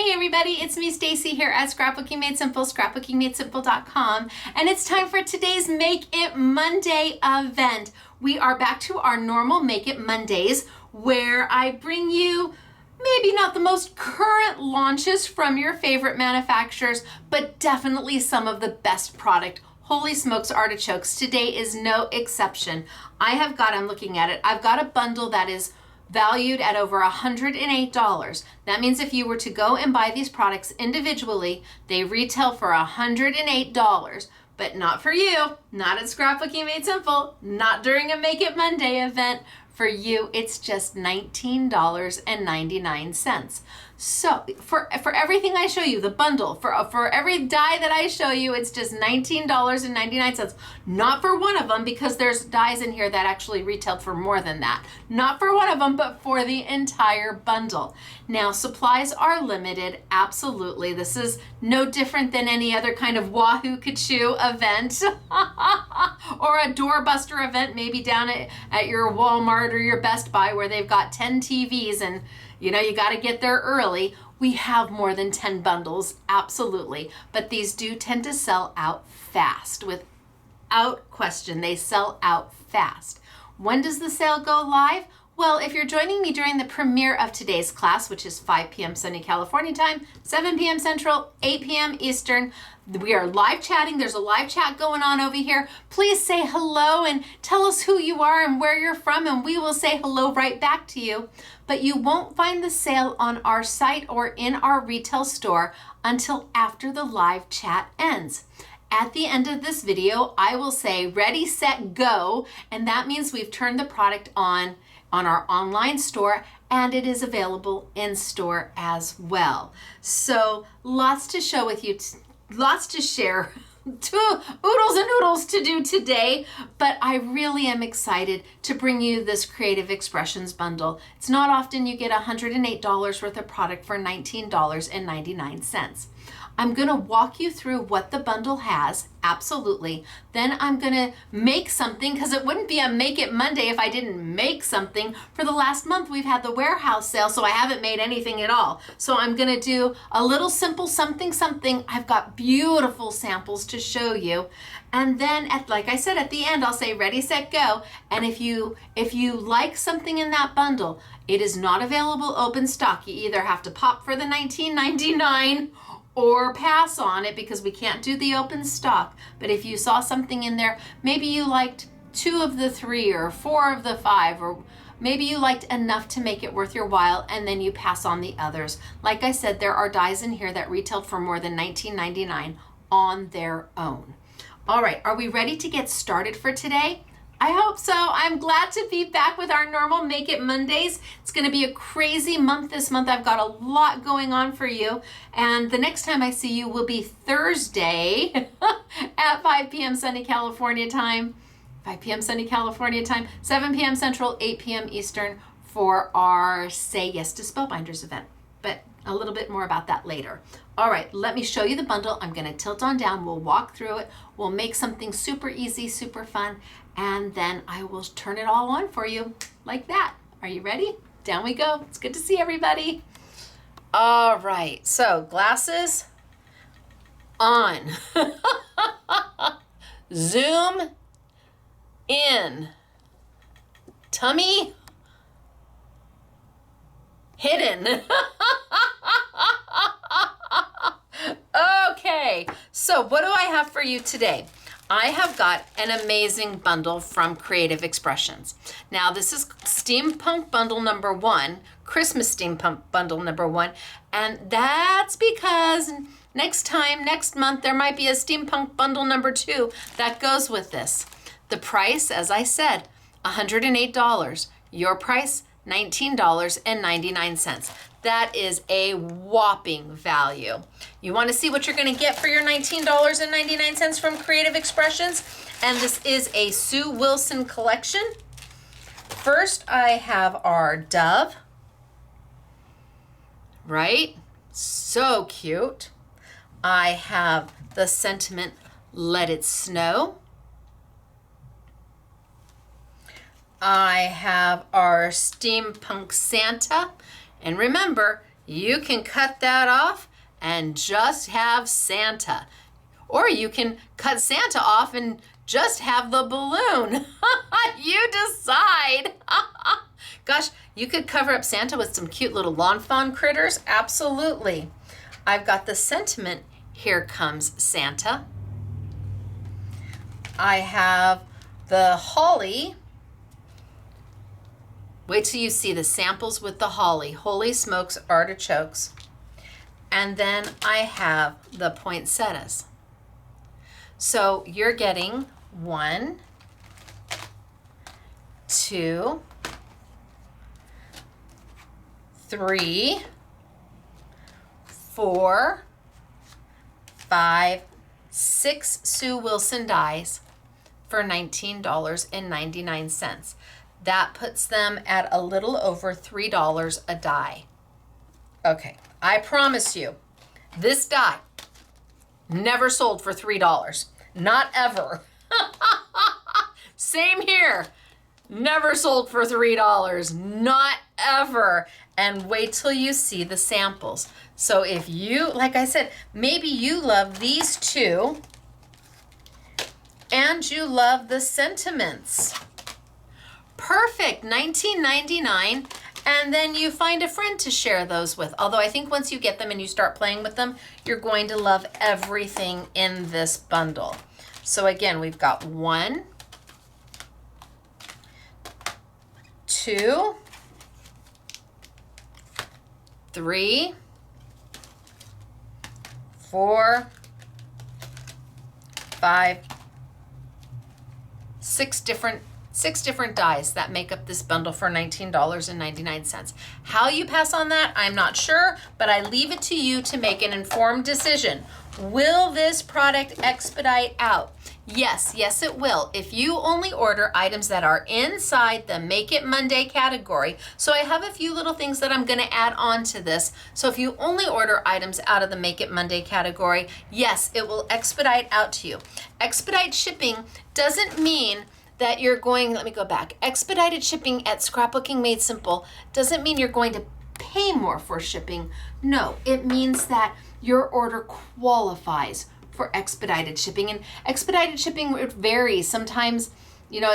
Hey everybody, it's me Stacy here at Scrapbooking Made Simple, scrapbookingmadesimple.com, and it's time for today's Make It Monday event. We are back to our normal Make It Mondays where I bring you maybe not the most current launches from your favorite manufacturers, but definitely some of the best product. Holy smokes artichokes, today is no exception. I'm looking at it, I've got a bundle that is valued at over $108. That means if you were to go and buy these products individually, they retail for $108, but not for you, not at Scrapbooking Made Simple, not during a Make It Monday event. For you, it's just $19.99. So for everything I show you, the bundle, for every die that I show you, it's just $19.99. Not for one of them, because there's dies in here that actually retailed for more than that. Not for one of them, but for the entire bundle. Now, supplies are limited, absolutely. This is no different than any other kind of Wahoo Kachoo event or a doorbuster event, maybe down at your Walmart or your Best Buy where they've got 10 TVs and you got to get there early. We have more than 10 bundles, absolutely. But these do tend to sell out fast. Without question, they sell out fast. When does the sale go live? Well, if you're joining me during the premiere of today's class, which is 5 p.m. Sunny California time, 7 p.m. Central, 8 p.m. Eastern, we are live chatting. There's a live chat going on over here. Please say hello and tell us who you are and where you're from, and we will say hello right back to you. But you won't find the sale on our site or in our retail store until after the live chat ends. At the end of this video, I will say ready, set, go, and that means we've turned the product on our online store, and it is available in store as well. So lots to show with you, lots to share, oodles and noodles to do today, but I really am excited to bring you this Creative Expressions bundle. It's not often you get $108 worth of product for $19.99. I'm gonna walk you through what the bundle has, absolutely. Then I'm gonna make something, because it wouldn't be a Make It Monday if I didn't make something. For the last month, we've had the warehouse sale, so I haven't made anything at all. So I'm gonna do a little simple something. I've got beautiful samples to show you. And then, like I said, at the end, I'll say ready, set, go. And if you like something in that bundle, it is not available open stock. You either have to pop for the $19.99 or pass on it because we can't do the open stock. But if you saw something in there, maybe you liked 2 of the 3 or 4 of the 5, or maybe you liked enough to make it worth your while, and then you pass on the others. Like I said, there are dies in here that retailed for more than $19.99 on their own. All right, are we ready to get started for today? I hope so. I'm glad to be back with our normal Make It Mondays. It's going to be a crazy month this month. I've got a lot going on for you. And the next time I see you will be Thursday at 5 p.m. Sunny California time. 5 p.m. Sunny California time, 7 p.m. Central, 8 p.m. Eastern for our Say Yes to Spellbinders event. But a little bit more about that later. All right, let me show you the bundle. I'm going to tilt on down. We'll walk through it. We'll make something super easy, super fun, and then I will turn it all on for you like that. Are you ready? Down we go. It's good to see everybody. All right, so glasses on. Zoom in. Tummy hidden. Okay, so what do I have for you today? I have got an amazing bundle from Creative Expressions. Now, this is Steampunk Bundle number 1, Christmas Steampunk Bundle number 1, and that's because next month, there might be a Steampunk Bundle number 2 that goes with this. The price, as I said, $108. Your price, $19.99. That is a whopping value. You want to see what you're going to get for your $19.99 from Creative Expressions? And this is a Sue Wilson collection. First, I have our dove. Right? So cute. I have the sentiment, Let It Snow. I have our Steampunk Santa. And remember, you can cut that off and just have Santa. Or you can cut Santa off and just have the balloon. You decide. Gosh, you could cover up Santa with some cute little lawn fawn critters. Absolutely. I've got the sentiment, Here Comes Santa. I have the holly. Wait till you see the samples with the holly. Holy smokes, artichokes. And then I have the poinsettias. So you're getting 1, 2, 3, 4, 5, 6 Sue Wilson dies for $19.99. That puts them at a little over $3 a die. Okay, I promise you, this die never sold for $3. Not ever. Same here. Never sold for $3. Not ever. And wait till you see the samples. So if you, like I said, maybe you love these two and you love the sentiments. Perfect. $19.99. And then you find a friend to share those with. Although I think once you get them and you start playing with them, you're going to love everything in this bundle. So again, we've got 1, 2, 3, 4, 5, 6 different dies that make up this bundle for $19.99. How you pass on that, I'm not sure, but I leave it to you to make an informed decision. Will this product expedite out? Yes, yes it will. If you only order items that are inside the Make It Monday category. So I have a few little things that I'm going to add on to this. So if you only order items out of the Make It Monday category, yes, it will expedite out to you. Expedite shipping doesn't mean that you're going, let me go back. Expedited shipping at Scrapbooking Made Simple doesn't mean you're going to pay more for shipping. No, it means that your order qualifies for expedited shipping. And expedited shipping, it varies. Sometimes, you know,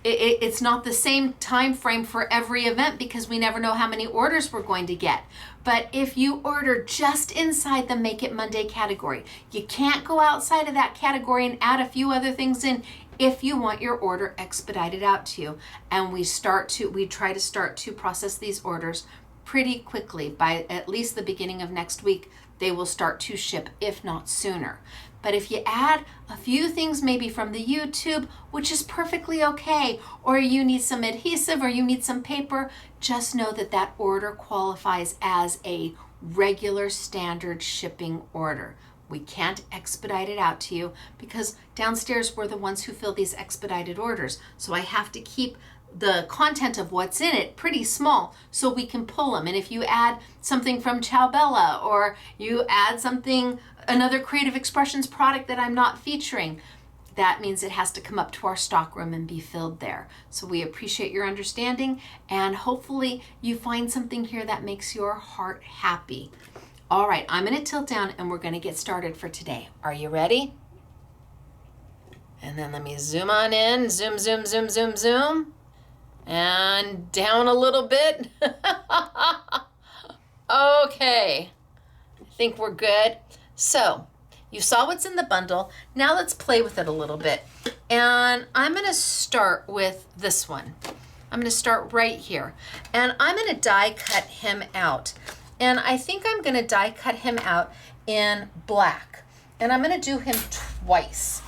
it's not the same time frame for every event because we never know how many orders we're going to get. But if you order just inside the Make It Monday category, you can't go outside of that category and add a few other things in if you want your order expedited out to you. And we try to start to process these orders pretty quickly. By at least the beginning of next week, they will start to ship, if not sooner. But if you add a few things maybe from the YouTube, which is perfectly okay, or you need some adhesive or you need some paper, just know that that order qualifies as a regular standard shipping order. We can't expedite it out to you because downstairs we're the ones who fill these expedited orders. So I have to keep the content of what's in it pretty small so we can pull them. And if you add something from Ciao Bella or you add something, another Creative Expressions product that I'm not featuring, that means it has to come up to our stock room and be filled there. So we appreciate your understanding and hopefully you find something here that makes your heart happy. All right, I'm going to tilt down and we're going to get started for today. Are you ready? And then let me zoom on in, zoom, zoom, zoom, zoom, zoom. And down a little bit. Okay, I think we're good. So you saw what's in the bundle. Now let's play with it a little bit. And I'm going to start with this one. I'm going to start right here. And I'm going to die cut him out. And I think I'm going to die cut him out in black. And I'm going to do him twice.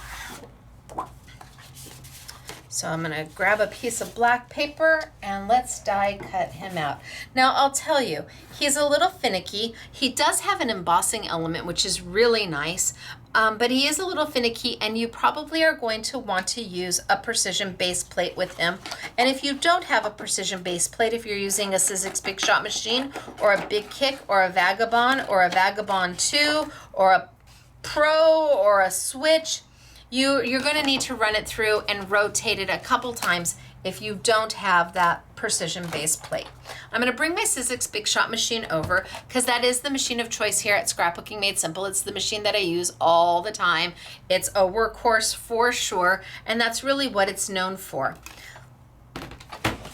So I'm going to grab a piece of black paper and let's die cut him out. Now I'll tell you, he's a little finicky. He does have an embossing element, which is really nice, but he is a little finicky and you probably are going to want to use a precision base plate with him. And if you don't have a precision base plate, if you're using a Sizzix Big Shot machine or a Big Kick or a Vagabond or a Vagabond 2 or a Pro or a Switch, you're going to need to run it through and rotate it a couple times if you don't have that precision base plate. I'm going to bring my Sizzix Big Shot machine over because that is the machine of choice here at Scrapbooking Made Simple. It's the machine that I use all the time. It's a workhorse for sure, and that's really what it's known for.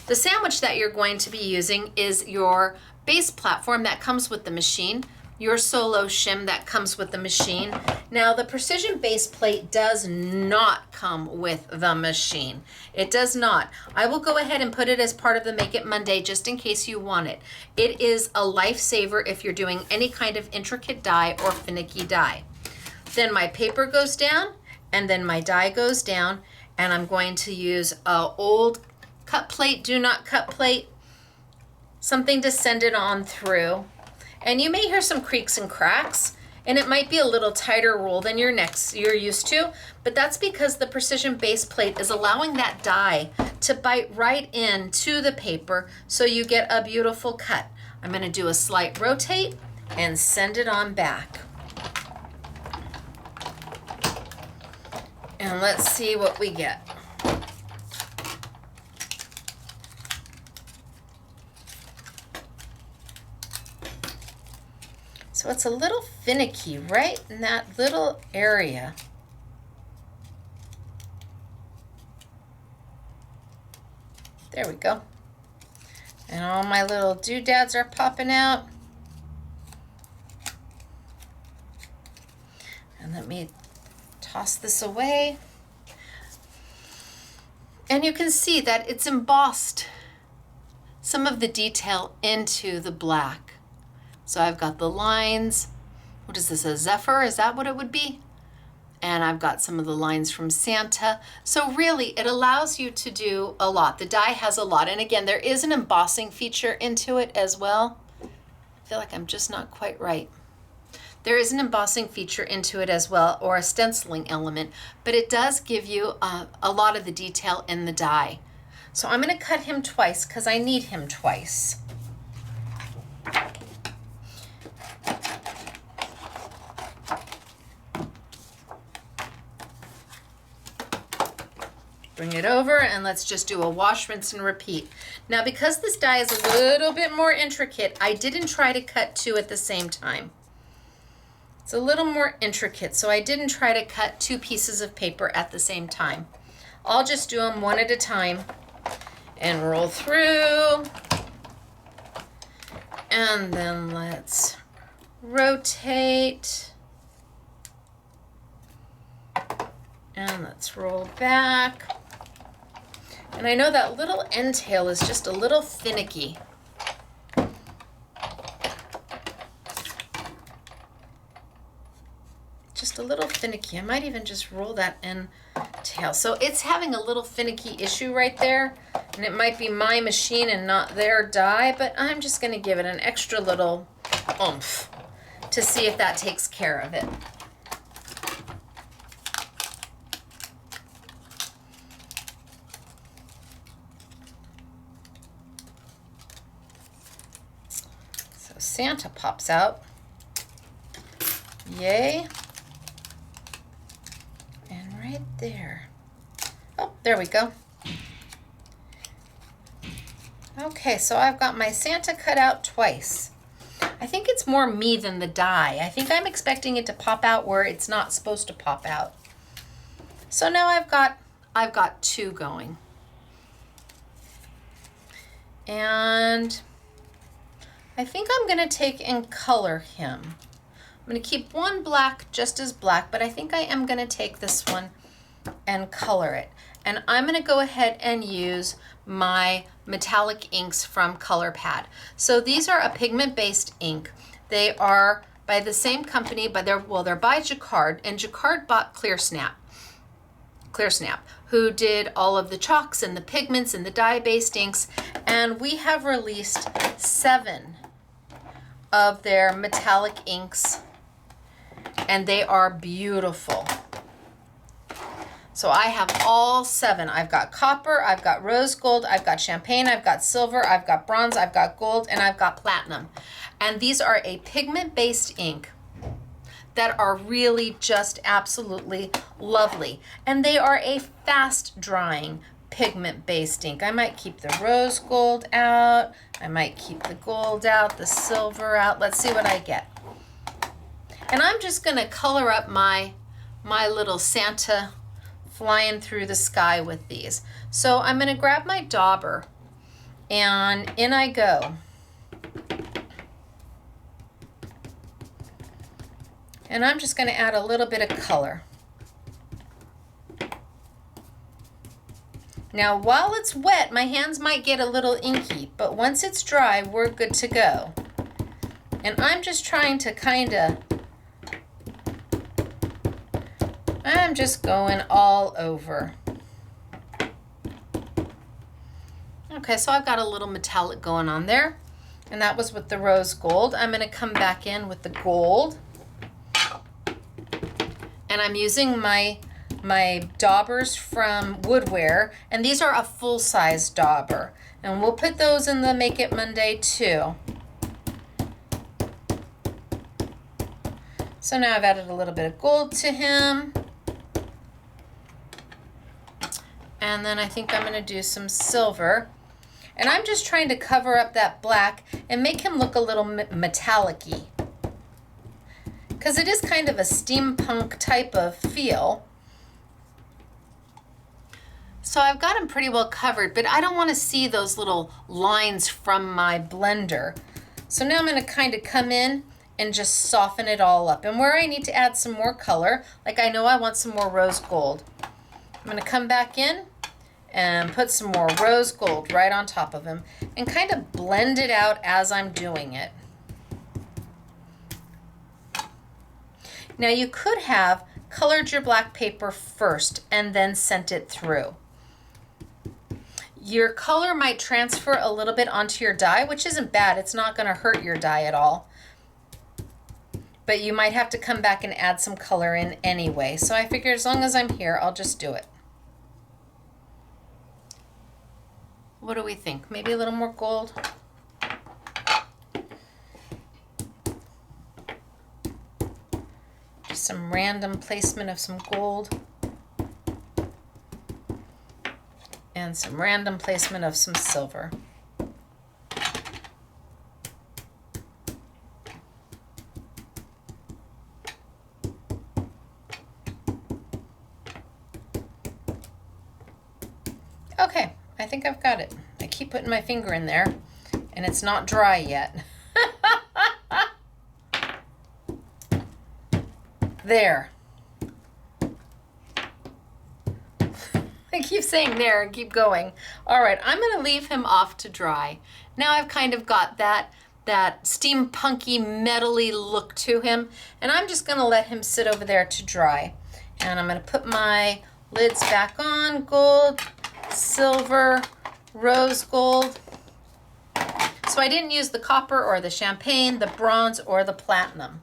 The sandwich that you're going to be using is your base platform that comes with the machine, your solo shim that comes with the machine. Now the precision base plate does not come with the machine. It does not. I will go ahead and put it as part of the Make It Monday just in case you want it. It is a lifesaver if you're doing any kind of intricate die or finicky die. Then my paper goes down and then my die goes down, and I'm going to use a old cut plate, do not cut plate, something to send it on through. And you may hear some creaks and cracks, and it might be a little tighter roll than you're used to, but that's because the precision base plate is allowing that die to bite right into the paper so you get a beautiful cut. I'm going to do a slight rotate and send it on back. And let's see what we get. So it's a little finicky right in that little area. There we go. And all my little doodads are popping out. And let me toss this away. And you can see that it's embossed some of the detail into the black. So I've got the lines. What is this, a zephyr? Is that what it would be? And I've got some of the lines from Santa. So really, it allows you to do a lot. The die has a lot. And again, there is an embossing feature into it as well. I feel like I'm just not quite right. There is an embossing feature into it as well, or a stenciling element, but it does give you a lot of the detail in the die. So I'm going to cut him twice because I need him twice. Bring it over and let's just do a wash, rinse, and repeat. Now because this die is a little bit more intricate, I didn't try to cut two at the same time. It's a little more intricate, so I didn't try to cut two pieces of paper at the same time. I'll just do them one at a time and roll through. And then let's rotate. And let's roll back. And I know that little end tail is just a little finicky. Just a little finicky. I might even just roll that end tail. So it's having a little finicky issue right there. And it might be my machine and not their die, but I'm just going to give it an extra little oomph to see if that takes care of it. Santa pops out. Yay. And right there. Oh, there we go. Okay, so I've got my Santa cut out twice. I think it's more me than the die. I think I'm expecting it to pop out where it's not supposed to pop out. So now I've got two going. And I think I'm going to take and color him. I'm going to keep one black just as black, but I think I am going to take this one and color it. And I'm going to go ahead and use my metallic inks from ColorPad. So these are a pigment-based ink. They are by the same company, but they're by Jacquard, and Jacquard bought ClearSnap, who did all of the chalks and the pigments and the dye-based inks, and we have released 7 of their metallic inks, and they are beautiful. So I have all 7. I've got copper, I've got rose gold, I've got champagne, I've got silver, I've got bronze, I've got gold, and I've got platinum. And these are a pigment-based ink that are really just absolutely lovely. And they are a fast drying pigment-based ink. I might keep the rose gold out. I might keep the gold out, the silver out. Let's see what I get. And I'm just gonna color up my little Santa flying through the sky with these. So I'm gonna grab my dauber and in I go. And I'm just gonna add a little bit of color. Now, while it's wet, my hands might get a little inky, but once it's dry, we're good to go. And I'm just trying to I'm just going all over. Okay, so I've got a little metallic going on there, and that was with the rose gold. I'm gonna come back in with the gold, and I'm using my daubers from Woodware, and these are a full-size dauber, and we'll put those in the Make It Monday too. So now I've added a little bit of gold to him, and then I think I'm going to do some silver, and I'm just trying to cover up that black and make him look a little metallic-y, because it is kind of a steampunk type of feel. So I've got them pretty well covered, but I don't want to see those little lines from my blender. So now I'm going to kind of come in and just soften it all up. And where I need to add some more color, like I know I want some more rose gold, I'm going to come back in and put some more rose gold right on top of him and kind of blend it out as I'm doing it. Now you could have colored your black paper first and then sent it through. Your color might transfer a little bit onto your die, which isn't bad. It's not going to hurt your die at all. But you might have to come back and add some color in anyway. So I figure as long as I'm here, I'll just do it. What do we think? Maybe a little more gold? Just some random placement of some gold. And some random placement of some silver. Okay, I think I've got it. I keep putting my finger in there, and it's not dry yet. There. I keep saying there and keep going. All right, I'm gonna leave him off to dry. Now I've kind of got that steampunky, metally look to him, and I'm just gonna let him sit over there to dry. And I'm gonna put my lids back on, gold, silver, rose gold. So I didn't use the copper or the champagne, the bronze or the platinum.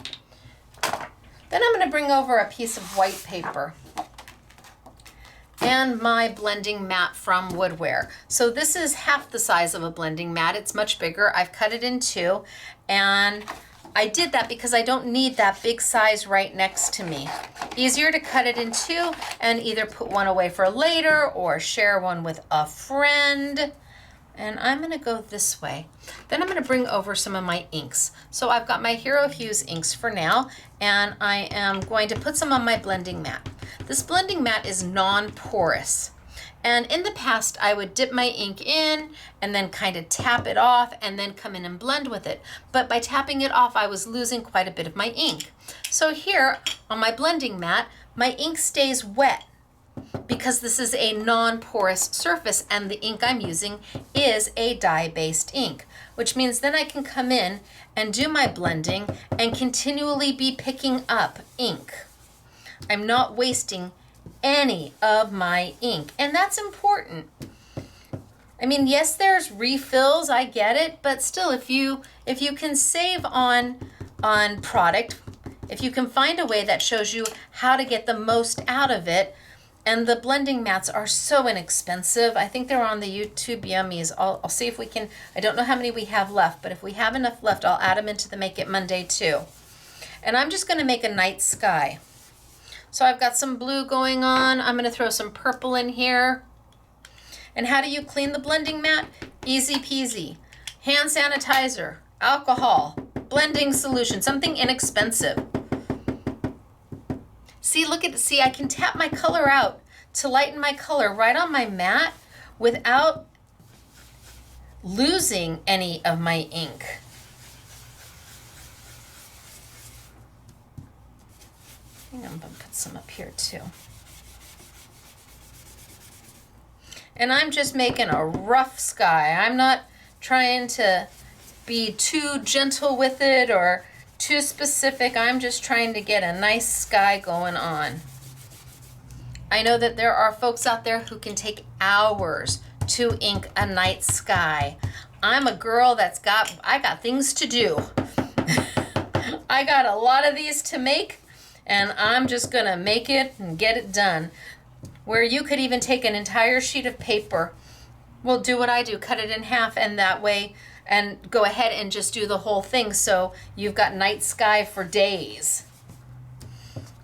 Then I'm gonna bring over a piece of white paper and my blending mat from Woodware. So this is half the size of a blending mat. It's much bigger. I've cut it in two, and I did that because I don't need that big size right next to me. Easier to cut it in two and either put one away for later or share one with a friend. And I'm gonna go this way. Then I'm gonna bring over some of my inks. So I've got my Hero Hues inks for now, and I am going to put some on my blending mat. This blending mat is non-porous. And in the past, I would dip my ink in and then kind of tap it off and then come in and blend with it. But by tapping it off, I was losing quite a bit of my ink. So here on my blending mat, my ink stays wet because this is a non-porous surface and the ink I'm using is a dye-based ink, which means then I can come in and do my blending and continually be picking up ink. I'm not wasting any of my ink, and that's important. I mean, yes, there's refills, I get it, but still, if you can save on product, if you can find a way that shows you how to get the most out of it, and the blending mats are so inexpensive. I think they're on the YouTube Yummies. I'll see if we can, I don't know how many we have left, but if we have enough left, I'll add them into the Make It Monday too. And I'm just gonna make a night sky. So I've got some blue going on. I'm gonna throw some purple in here. And how do you clean the blending mat? Easy peasy. Hand sanitizer, alcohol, blending solution, something inexpensive. See, see, I can tap my color out to lighten my color right on my mat without losing any of my ink. I think I'm gonna put some up here too. And I'm just making a rough sky. I'm not trying to be too gentle with it or too specific. I'm just trying to get a nice sky going on. I know that there are folks out there who can take hours to ink a night sky. I'm a girl I got things to do. I got a lot of these to make, and I'm just gonna make it and get it done. Where you could even take an entire sheet of paper. Well, do what I do, cut it in half, and that way, and go ahead and just do the whole thing, so you've got night sky for days.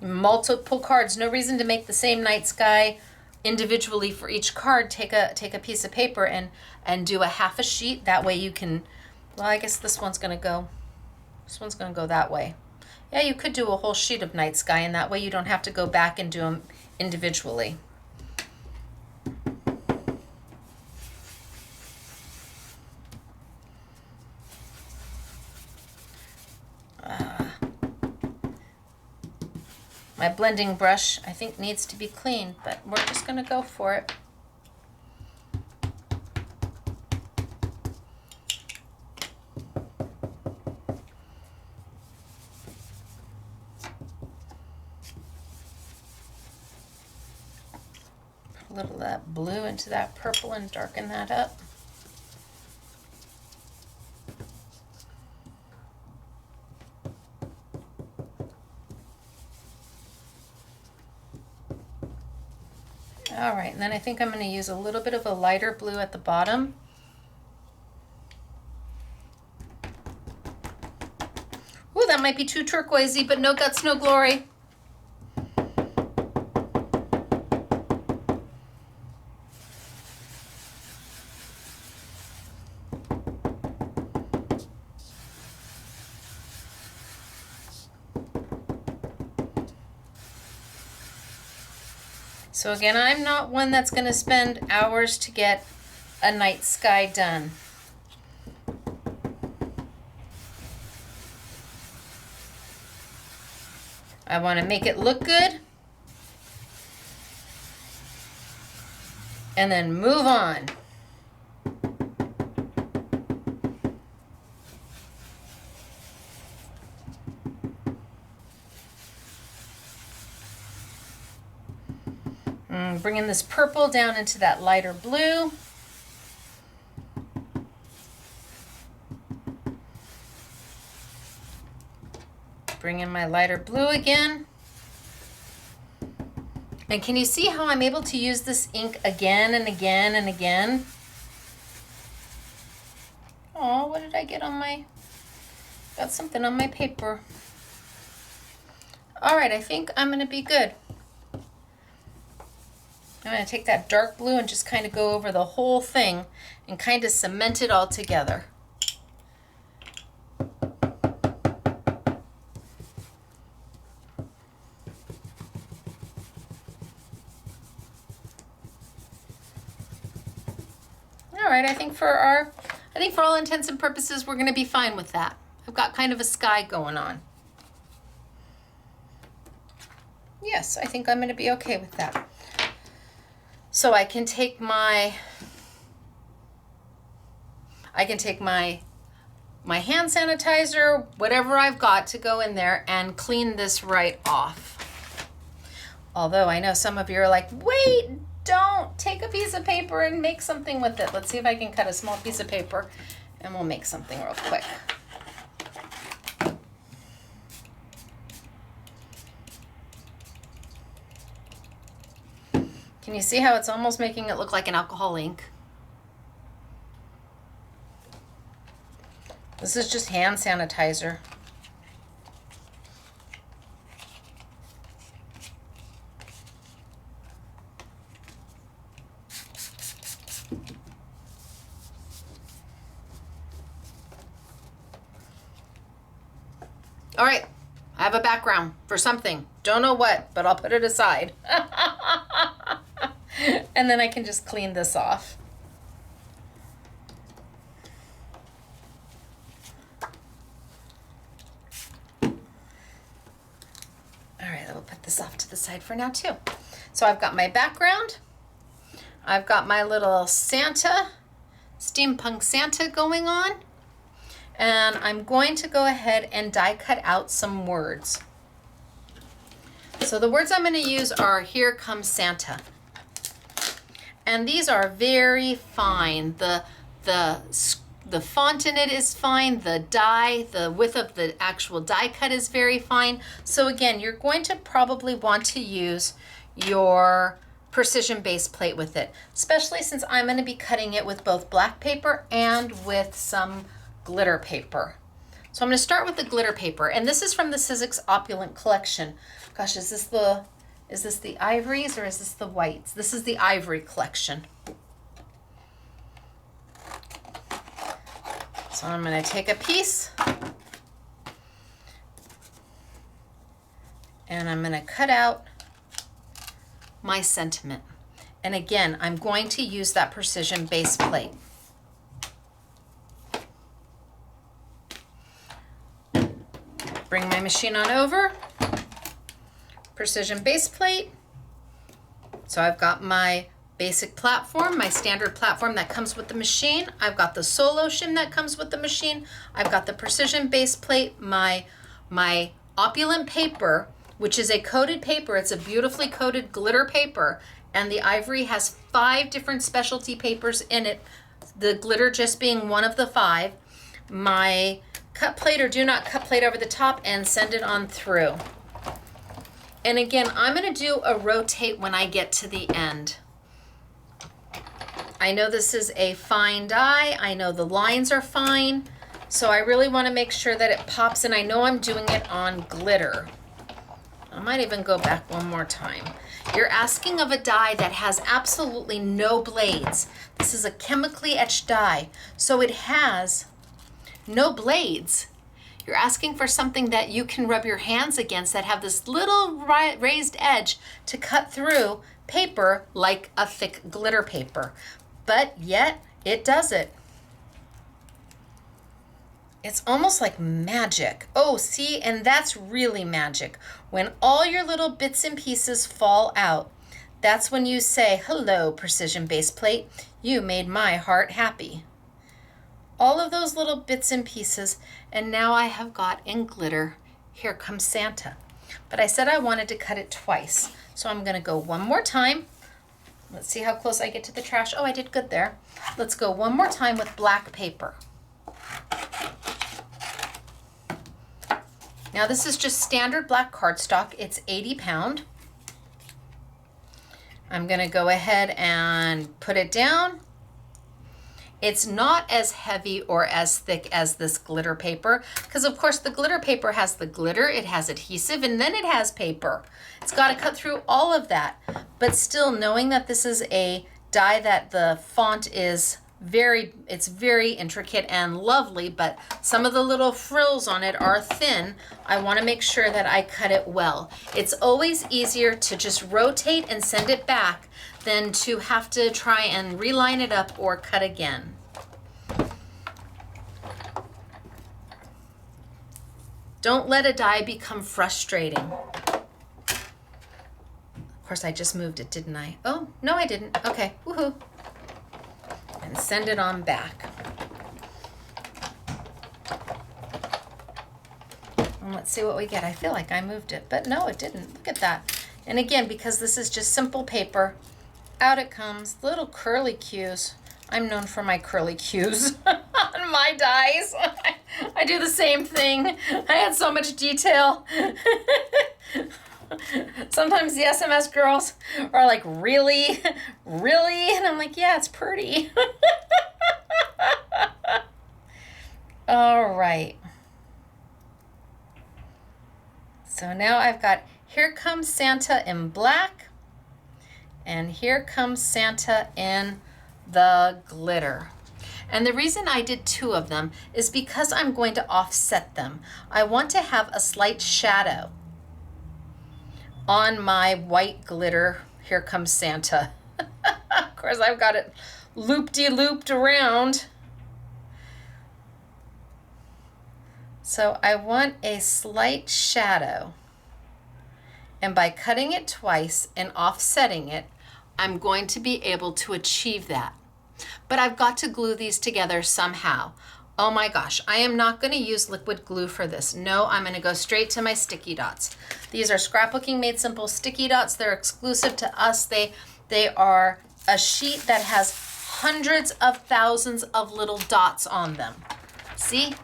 Multiple cards, no reason to make the same night sky individually for each card. Take a piece of paper and do a half a sheet. That way you can, well, I guess this one's gonna go that way. Yeah, you could do a whole sheet of night sky, and that way you don't have to go back and do them individually. My blending brush, I think, needs to be cleaned, but we're just going to go for it. Put a little of that blue into that purple and darken that up. All right, and then I think I'm going to use a little bit of a lighter blue at the bottom. Ooh, that might be too turquoisey, but no guts, no glory. So again, I'm not one that's going to spend hours to get a night sky done. I want to make it look good and then move on. Bringing this purple down into that lighter blue. Bring in my lighter blue again. And can you see how I'm able to use this ink again and again and again? Oh, what did I get on my, got something on my paper. All right, I think I'm gonna be good. I'm going to take that dark blue and just kind of go over the whole thing and kind of cement it all together. All right, I think for all intents and purposes, we're going to be fine with that. I've got kind of a sky going on. Yes, I think I'm going to be okay with that. So I can take my hand sanitizer, whatever I've got to go in there and clean this right off. Although I know some of you are like, wait, don't take a piece of paper and make something with it. Let's see if I can cut a small piece of paper and we'll make something real quick. Can you see how it's almost making it look like an alcohol ink? This is just hand sanitizer. All right, I have a background for something. Don't know what, but I'll put it aside. And then I can just clean this off. All right, I will put this off to the side for now too. So I've got my background. I've got my little Santa, steampunk Santa going on. And I'm going to go ahead and die cut out some words. So the words I'm going to use are "Here Comes Santa." And these are very fine. The font in it is fine. The width of the actual die cut is very fine. So again, you're going to probably want to use your precision base plate with it, especially since I'm going to be cutting it with both black paper and with some glitter paper. So I'm going to start with the glitter paper, and this is from the Sizzix Opulent collection. Gosh, is this the ivories or is this the whites? This is the ivory collection. So I'm going to take a piece and I'm going to cut out my sentiment. And again, I'm going to use that precision base plate. Bring my machine on over. Precision base plate. So I've got my basic platform, my standard platform that comes with the machine. I've got the solo shim that comes with the machine. I've got the precision base plate, my opulent paper, which is a coated paper. It's a beautifully coated glitter paper, and the ivory has 5 different specialty papers in it, the glitter just being one of the 5. My cut plate or do not cut plate over the top, and send it on through. And again, I'm going to do a rotate when I get to the end. I know this is a fine die. I know the lines are fine. So I really want to make sure that it pops, and I know I'm doing it on glitter. I might even go back one more time. You're asking of a die that has absolutely no blades. This is a chemically etched die, so it has no blades. You're asking for something that you can rub your hands against that have this little raised edge to cut through paper like a thick glitter paper. But yet, it does it. It's almost like magic. Oh, see, and that's really magic. When all your little bits and pieces fall out, that's when you say, "Hello, precision base plate. You made my heart happy." All of those little bits and pieces, and now I have got in glitter, "Here Comes Santa." But I said I wanted to cut it twice. So I'm going to go one more time. Let's see how close I get to the trash. Oh, I did good there. Let's go one more time with black paper. Now this is just standard black cardstock. It's 80 pound. I'm going to go ahead and put it down. It's not as heavy or as thick as this glitter paper, because of course the glitter paper has the glitter, it has adhesive, and then it has paper. It's got to cut through all of that. But still, knowing that this is a die that the font is it's very intricate and lovely, but some of the little frills on it are thin, I want to make sure that I cut it well. It's always easier to just rotate and send it back than to have to try and reline it up or cut again. Don't let a die become frustrating. Of course, I just moved it, didn't I? Oh, no, I didn't. Okay, woohoo. And send it on back. And let's see what we get. I feel like I moved it, but no, it didn't. Look at that. And again, because this is just simple paper, out it comes. Little curly cues. I'm known for my curly cues on my dies. I do the same thing. I had so much detail. Sometimes the SMS girls are like, really? Really? And I'm like, yeah, it's pretty. All right. So now I've got Here Comes Santa in black, and Here Comes Santa in the glitter. And the reason I did 2 of them is because I'm going to offset them. I want to have a slight shadow on my white glitter Here Comes Santa. Of course, I've got it loop-de-looped around. So I want a slight shadow. And by cutting it twice and offsetting it, I'm going to be able to achieve that. But I've got to glue these together somehow. Oh my gosh, I am not going to use liquid glue for this. No, I'm going to go straight to my sticky dots. These are Scrapbooking Made Simple sticky dots. They're exclusive to us. They are a sheet that has hundreds of thousands of little dots on them. See?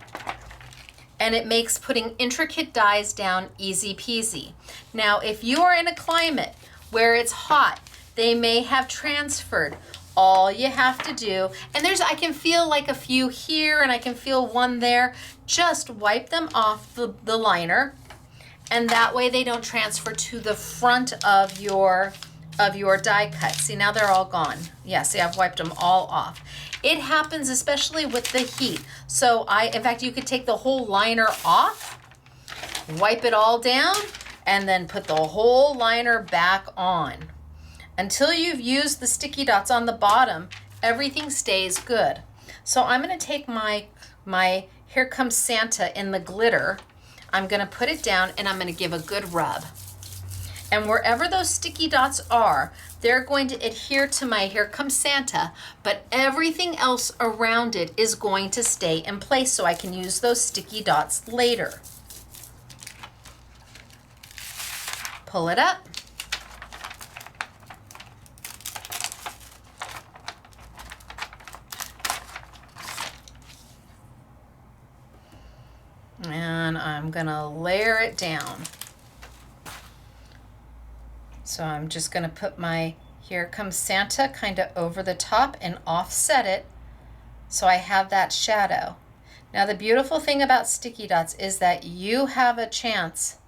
And it makes putting intricate dies down easy peasy. Now, if you are in a climate where it's hot, they may have transferred. All you have to do, and I can feel like a few here and I can feel one there, just wipe them off the liner, and that way they don't transfer to the front of your die cut. See, now they're all gone. Yeah, see, I've wiped them all off. It happens especially with the heat. So in fact, you could take the whole liner off, wipe it all down, and then put the whole liner back on. Until you've used the sticky dots on the bottom, everything stays good. So I'm going to take my Here Comes Santa in the glitter. I'm going to put it down and I'm going to give a good rub. And wherever those sticky dots are, they're going to adhere to my Here Comes Santa, but everything else around it is going to stay in place so I can use those sticky dots later. Pull it up. And I'm gonna layer it down. So I'm just gonna put my Here Comes Santa kind of over the top and offset it so I have that shadow. Now the beautiful thing about sticky dots is that you have a chance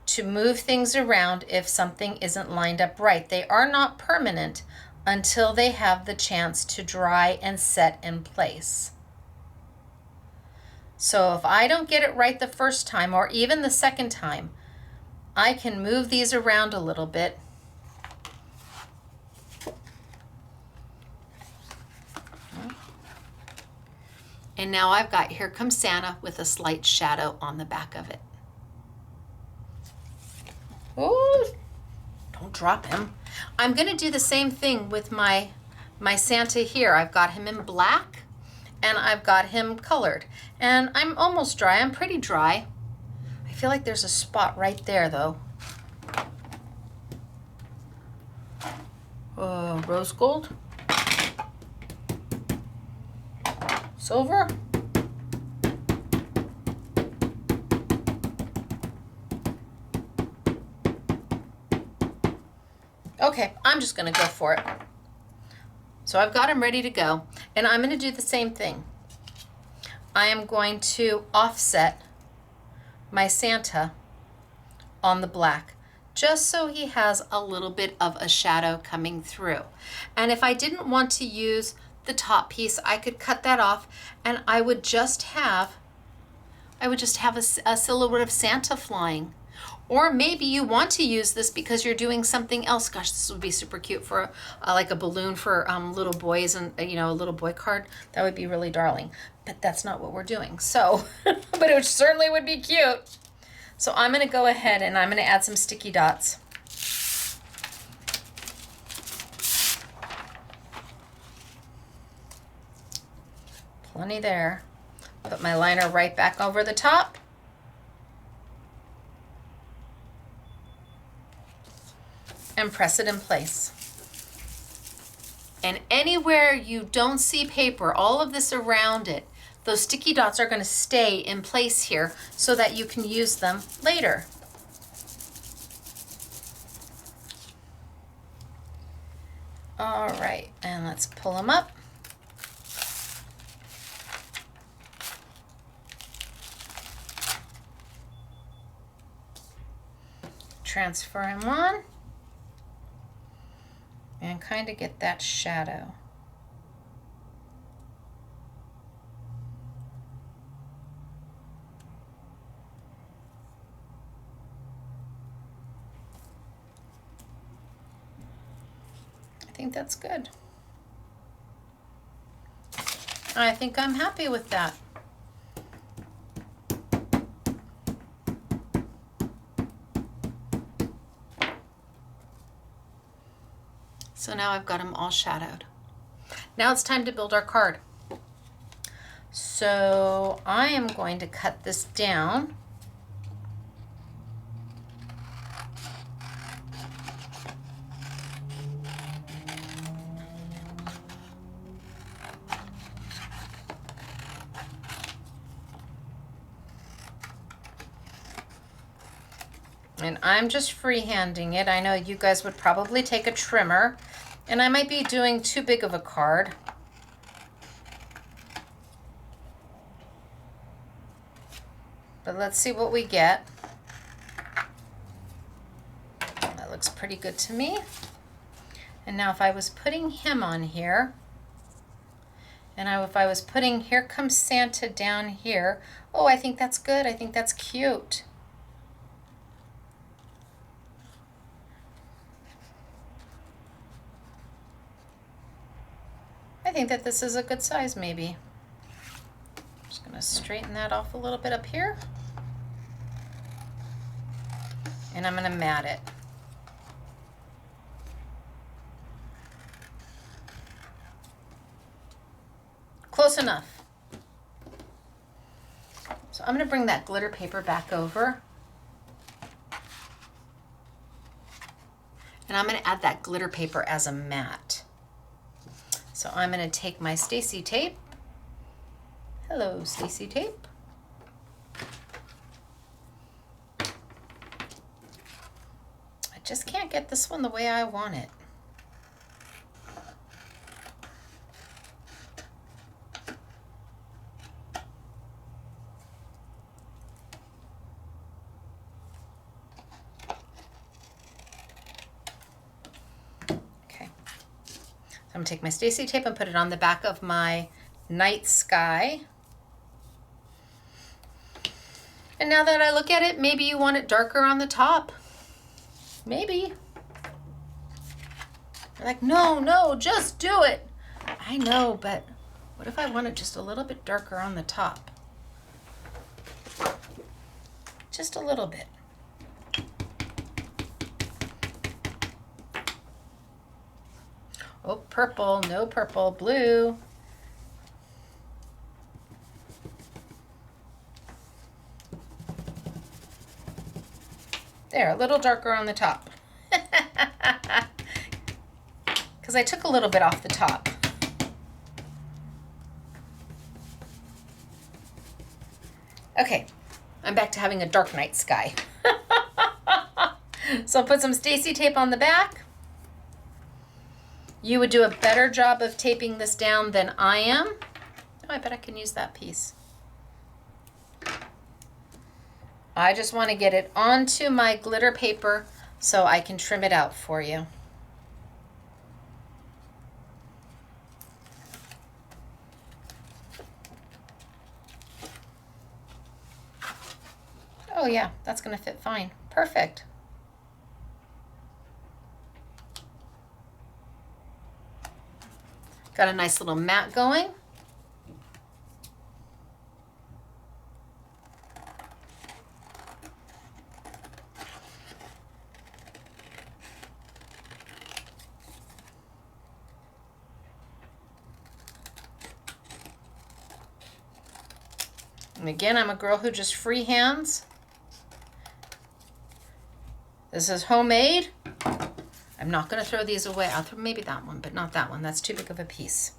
to move things around if something isn't lined up right. They are not permanent until they have the chance to dry and set in place. So if I don't get it right the first time or even the second time, I can move these around a little bit. And now I've got Here Comes Santa with a slight shadow on the back of it. Oh, don't drop him. I'm going to do the same thing with my Santa here. I've got him in black and I've got him colored. And I'm almost dry. I'm pretty dry. I feel like there's a spot right there though. Rose gold. Silver. Okay, I'm just gonna go for it. So I've got them ready to go, and I'm gonna do the same thing. I am going to offset my Santa on the black, just so he has a little bit of a shadow coming through. And if I didn't want to use the top piece, I could cut that off and I would just have a silhouette of Santa flying. Or maybe you want to use this because you're doing something else. Gosh, this would be super cute for like a balloon for little boys and a little boy card. That would be really darling. But that's not what we're doing. So, but it certainly would be cute. So I'm going to go ahead and I'm going to add some sticky dots. Plenty there. Put my liner right back over the top. And press it in place. And anywhere you don't see paper, all of this around it, those sticky dots are going to stay in place here so that you can use them later. All right, and let's pull them up. Transfer him on. And kind of get that shadow. think that's good. I think I'm happy with that. So now I've got them all shadowed. Now it's time to build our card. So I am going to cut this down. And I'm just freehanding it. I know you guys would probably take a trimmer, and I might be doing too big of a card. But let's see what we get. That looks pretty good to me. And now if I was putting him on here, and if I was putting Here Comes Santa down here, oh, I think that's good. I think that's cute. I think that this is a good size, maybe. Just gonna straighten that off a little bit up here. And I'm gonna mat it. Close enough. So I'm gonna bring that glitter paper back over. And I'm gonna add that glitter paper as a mat. So I'm going to take my Stacy tape. Hello, Stacy tape. I just can't get this one the way I want it. I'm gonna take my Stacy tape and put it on the back of my night sky. And now that I look at it, maybe you want it darker on the top. Maybe. You're like, no, just do it. I know, but what if I want it just a little bit darker on the top? Just a little bit. Oh, purple, no purple, blue. There, a little darker on the top. Because I took a little bit off the top. Okay, I'm back to having a dark night sky. So I'll put some Stacy tape on the back. You would do a better job of taping this down than I am. Oh, I bet I can use that piece. I just want to get it onto my glitter paper so I can trim it out for you. Oh yeah, that's going to fit fine. Perfect. Got a nice little mat going. And again, I'm a girl who just freehands. This is homemade. I'm not going to throw these away. I'll throw maybe that one, but not that one. That's too big of a piece.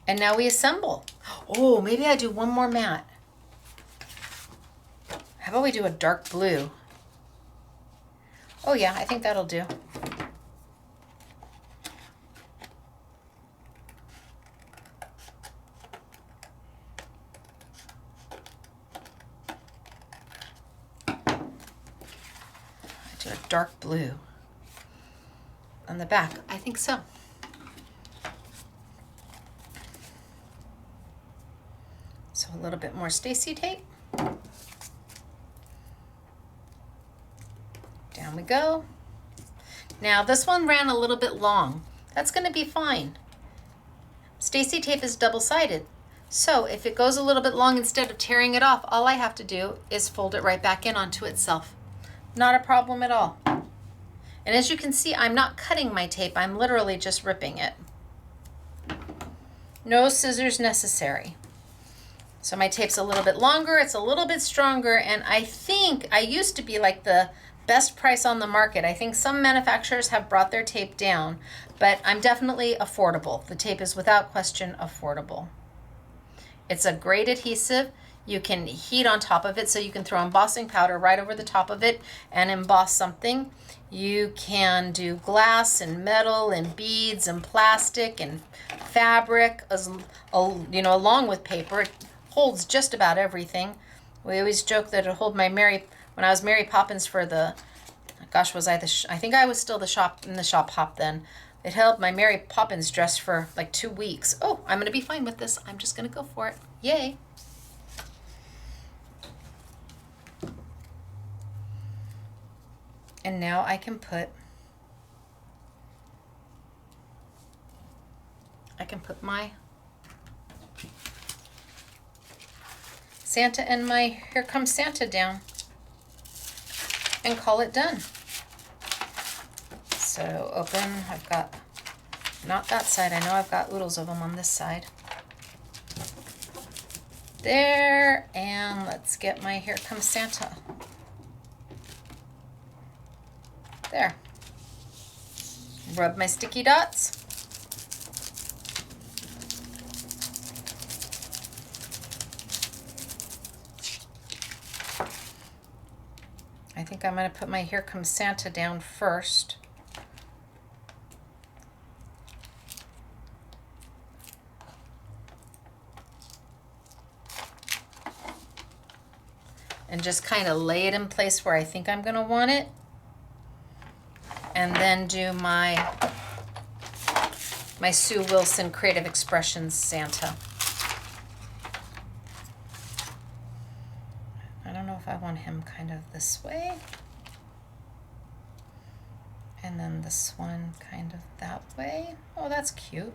And now we assemble. Oh, maybe I do one more mat. How about we do a dark blue? Oh yeah, I think that'll do. Dark blue on the back. I think so. So a little bit more Stacy tape. Down we go. Now this one ran a little bit long. That's going to be fine. Stacey tape is double-sided. So if it goes a little bit long, instead of tearing it off, all I have to do is fold it right back in onto itself. Not a problem at all. And as you can see, I'm not cutting my tape. I'm literally just ripping it. No scissors necessary. So my tape's a little bit longer, it's a little bit stronger, and I think I used to be like the best price on the market. I think some manufacturers have brought their tape down, but I'm definitely affordable. The tape is without question affordable. It's a great adhesive. You can heat on top of it, so you can throw embossing powder right over the top of it and emboss something. You can do glass and metal and beads and plastic and fabric, along with paper. It holds just about everything. We always joke that it hold my when I was Mary Poppins for the, gosh, was I I think I was still in the shop hop then. It held my Mary Poppins dress for like 2 weeks. Oh, I'm gonna be fine with this. I'm just gonna go for it. Yay. And now I can put my Santa and my Here Comes Santa down and call it done. So open, I've got, not that side, I know I've got oodles of them on this side. There, and let's get my Here Comes Santa. There. Rub my sticky dots. I think I'm going to put my Here Comes Santa down first. And just kind of lay it in place where I think I'm going to want it. And then do my Sue Wilson Creative Expressions Santa. I don't know if I want him kind of this way. And then this one kind of that way. Oh, that's cute.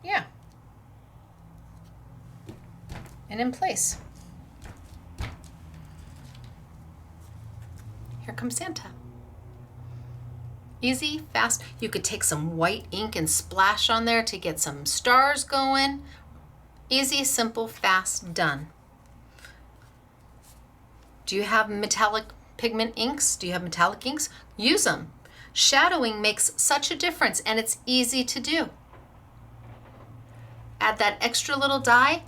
Yeah. And in place. Here Comes Santa. Easy, fast. You could take some white ink and splash on there to get some stars going. Easy, simple, fast, done. Do you have metallic pigment inks? Do you have metallic inks? Use them. Shadowing makes such a difference, and it's easy to do. Add that extra little dye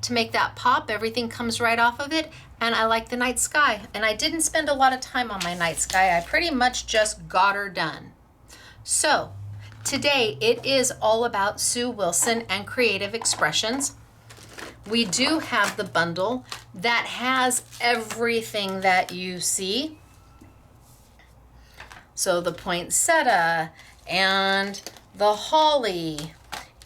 to make that pop. Everything comes right off of it. And I like the night sky. And I didn't spend a lot of time on my night sky. I pretty much just got her done. So today it is all about Sue Wilson and Creative Expressions. We do have the bundle that has everything that you see. So the poinsettia and the holly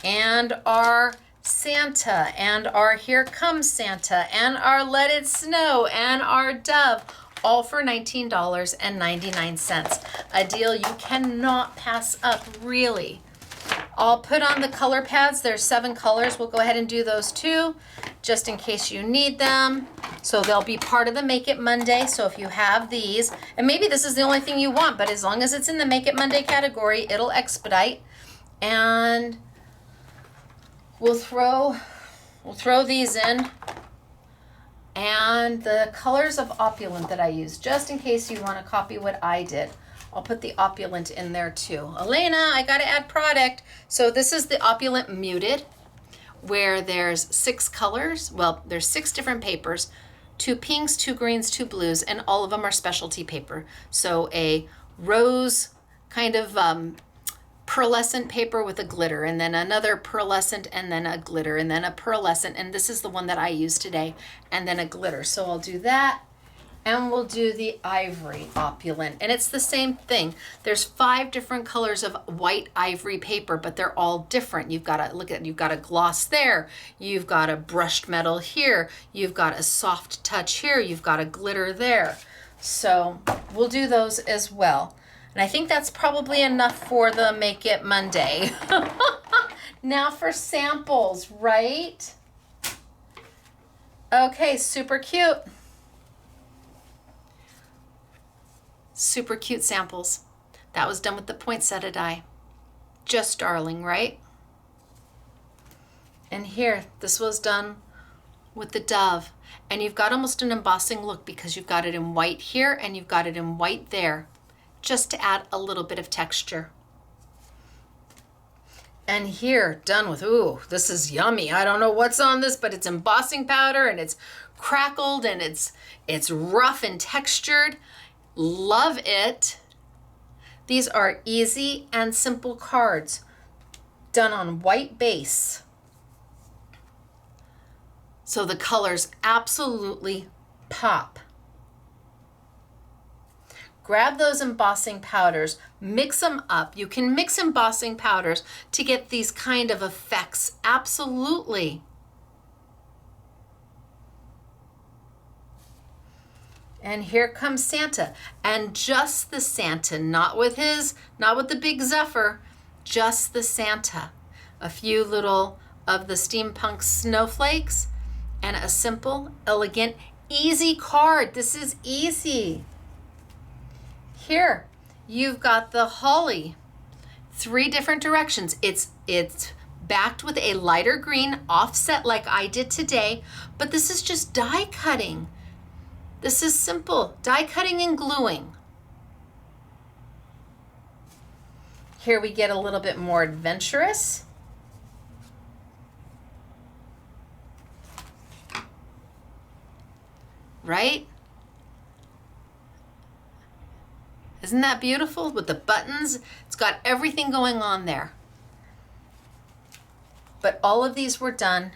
and our Santa and our Here Comes Santa and our Let It Snow and our dove, all for $19.99. A deal you cannot pass up, really. I'll put on the color pads. There's 7 colors. We'll go ahead and do those too, just in case you need them. So they'll be part of the Make It Monday. So if you have these, and maybe this is the only thing you want, but as long as it's in the Make It Monday category, it'll expedite. And we'll throw these in, and the colors of Opulent that I use, just in case you want to copy what I did. I'll put the Opulent in there too. Elena, I got to add product. So this is the Opulent Muted, where there's 6 colors. Well, there's 6 different papers, 2 pinks, 2 greens, 2 blues, and all of them are specialty paper. So a rose kind of pearlescent paper with a glitter, and then another pearlescent, and then a glitter, and then a pearlescent, and this is the one that I use today, and then a glitter. So I'll do that, and we'll do the ivory Opulent, and it's the same thing. There's 5 different colors of white ivory paper, but they're all different. You've got you've got a gloss there, you've got a brushed metal here, you've got a soft touch here, you've got a glitter there. So we'll do those as well. And I think that's probably enough for the Make It Monday. Now for samples, right? Okay, super cute. Super cute samples. That was done with the poinsettia die. Just darling, right? And here, this was done with the dove. And you've got almost an embossing look because you've got it in white here and you've got it in white there, just to add a little bit of texture. And here, done with, ooh, this is yummy. I don't know what's on this, but it's embossing powder and it's crackled and it's rough and textured. Love it. These are easy and simple cards done on white base. So the colors absolutely pop. Grab those embossing powders, mix them up. You can mix embossing powders to get these kind of effects, absolutely. And here comes Santa, and just the Santa, not with the big Zephyr, just the Santa. A few little of the steampunk snowflakes and a simple, elegant, easy card. This is easy. Here, you've got the holly, 3 different directions. It's backed with a lighter green offset like I did today, but this is just die cutting. This is simple, die cutting and gluing. Here we get a little bit more adventurous. Right? Isn't that beautiful with the buttons? It's got everything going on there. But all of these were done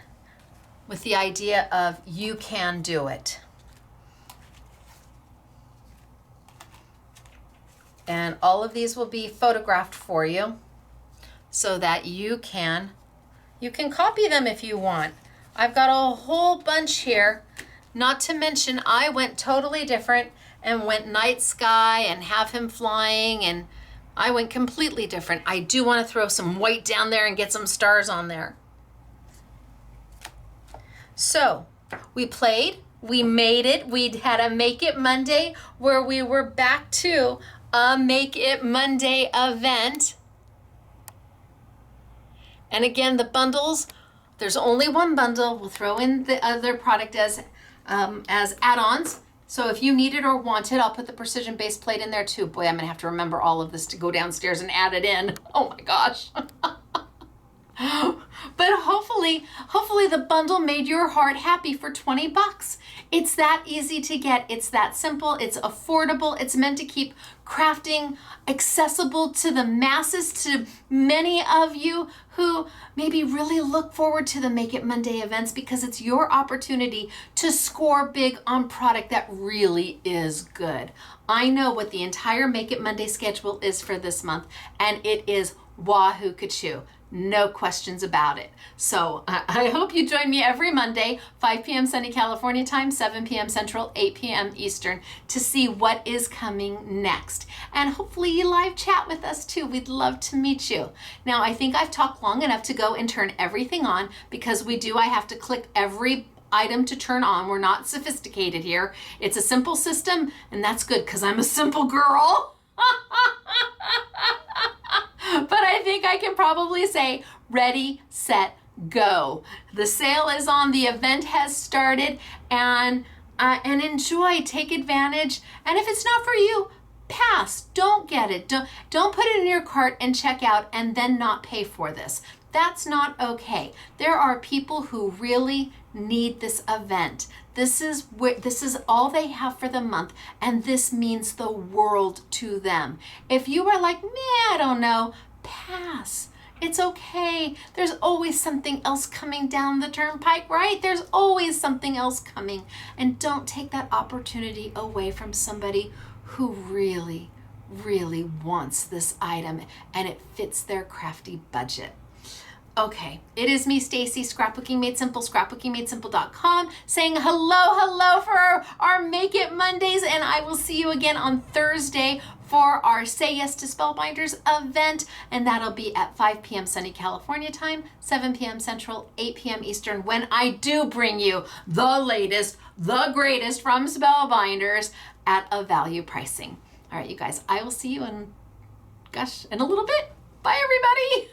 with the idea of you can do it. And all of these will be photographed for you so that you can copy them if you want. I've got a whole bunch here, not to mention I went totally different and went night sky and have him flying, and I went completely different. I do want to throw some white down there and get some stars on there. So we played, we made it, we had a Make It Monday where we were back to a Make It Monday event. And again, the bundles, there's only one bundle. We'll throw in the other product as add-ons. So if you need it or want it, I'll put the precision base plate in there too. Boy, I'm gonna have to remember all of this to go downstairs and add it in. Oh my gosh. But hopefully the bundle made your heart happy for 20 bucks. It's that easy to get. It's that simple. It's affordable. It's meant to keep crafting accessible to the masses, to many of you who maybe really look forward to the Make It Monday events, because it's your opportunity to score big on product that really is good. I know what the entire Make It Monday schedule is for this month, and it is wahoo kachoo. No questions about it. So I hope you join me every Monday, 5 p.m. sunny California time, 7 p.m. Central, 8 p.m. Eastern, to see what is coming next. And hopefully you live chat with us too. We'd love to meet you. Now, I think I've talked long enough to go and turn everything on, because I have to click every item to turn on. We're not sophisticated here. It's a simple system, and that's good because I'm a simple girl. But I think I can probably say ready, set, go. The sale is on, the event has started, and enjoy, take advantage. And if it's not for you, pass, don't get it. Don't put it in your cart and check out and then not pay for this. That's not okay. There are people who really need this event. This is all they have for the month, and this means the world to them. If you are like, I don't know, pass. It's okay. There's always something else coming down the turnpike, right? There's always something else coming. And don't take that opportunity away from somebody who really, really wants this item and it fits their crafty budget. Okay, it is me, Stacy, Scrapbooking Made Simple, scrapbookingmadesimple.com, saying hello for our Make It Mondays, and I will see you again on Thursday for our Say Yes to Spellbinders event, and that'll be at 5 p.m. sunny California time, 7 p.m. Central, 8 p.m. Eastern, when I do bring you the latest, the greatest from Spellbinders at a value pricing. All right, you guys, I will see you in a little bit. Bye, everybody.